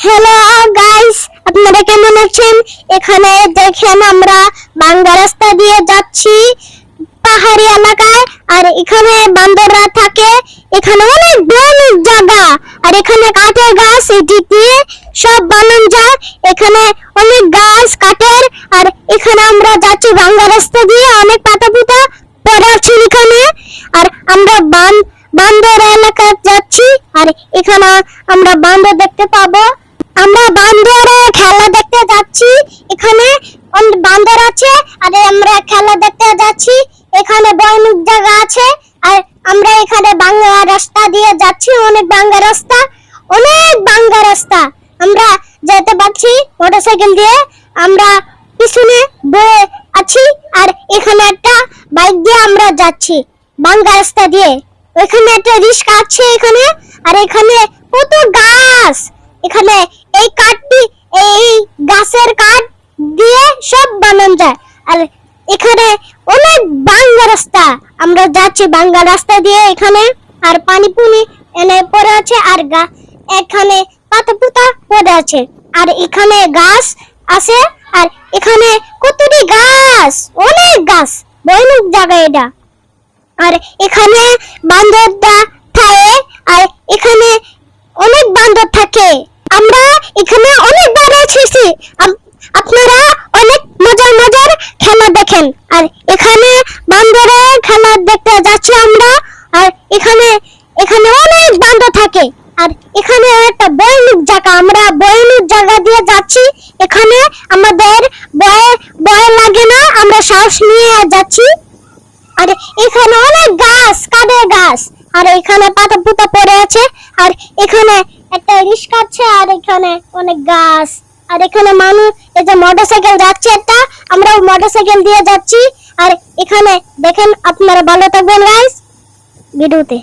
Hello guys, আপনারা কেমন আছেন? এখানে দেখেন আমরা বাঙ্গা রাস্তা দিয়ে যাচ্ছি পাহাড়ি এলাকায়। আর এখানে বান্দররা থাকে। এখানে অনেক বন জায়গা আর এখানে কাঠের গাছ, এটি দিয়ে সব বানানো যায়। এখানে অনেক গাছ কাঠের। আর এখানে আমরা যাচ্ছি বাঙ্গা রাস্তা দিয়ে, অনেক পাতা পুতা পড়ে আছে এখানে। আর আমরা বান্দর এলাকা যাচ্ছি। আর এখানে আমরা বান্দর দেখতে পাবো। আমরা বান্দরে খেলা দেখতে যাচ্ছি। এখানে অনেক বান্দর আছে আর আমরা খেলা দেখতে যাচ্ছি। এখানে বড় জায়গা আছে। আর আমরা এখানে বাঙ্গা রাস্তা দিয়ে যাচ্ছি, অনেক বাঙ্গা রাস্তা, অনেক বাঙ্গা রাস্তা আমরা যেতে পারছি মোটরসাইকেল দিয়ে। আমরা পিছনে বসে আছি আর এখানে একটা বাইক দিয়ে আমরা যাচ্ছি বাঙ্গা রাস্তা দিয়ে। ওইখানে একটা রিস্কা আছে এখানে। আর এখানে কত গাছ। এখানে এই কাঠটি, এই গাছের কাঠ দিয়ে সব বানানো যায়। আর এখানে অনেক বাঙ্গা রাস্তা, আমরা যাচ্ছি বাঙ্গা রাস্তা দিয়ে এখানে। আর পানি পুনি এনে পড়ে আছে আর এখানে পাতা পুতা পড়ে আছে। আর এখানে গাছ আছে। আর এখানে কতটি গাছ, অনেক গাছ, বড় জায়গা এটা। আর এখানে বান্দরটা থাকে। আর এখানে অনেক বান্দর থাকে। আমরা এখানে অনেকবার এসেছি। আপনারা অনেক মজার মজার খেলা দেখেন। আর এখানে বান্দরের খেলা দেখতে যাচ্ছি আমরা। আর এখানে অনেক বান্দর থাকে। আর এখানে একটা বড় জায়গা, আমরা বড় জায়গা দিয়ে যাচ্ছি। এখানে আমাদের ভয় লাগে না, আমরা সাহস নিয়ে যাচ্ছি। আর এখানে অনেক গাছ, কাঠের গাছ। আর এখানে পাতা পুতা পড়ে আছে। আর এখানে একটা রিস্কা আছে। আর এখানে অনেক গাছ। আর এখানে মানুষ, এই যে মোটরসাইকেল যাচ্ছে একটা, আমরা মোটরসাইকেল দিয়ে যাচ্ছি। আর এখানে দেখেন, আপনারা ভালো থাকবেন গাইস ভিডিওতে।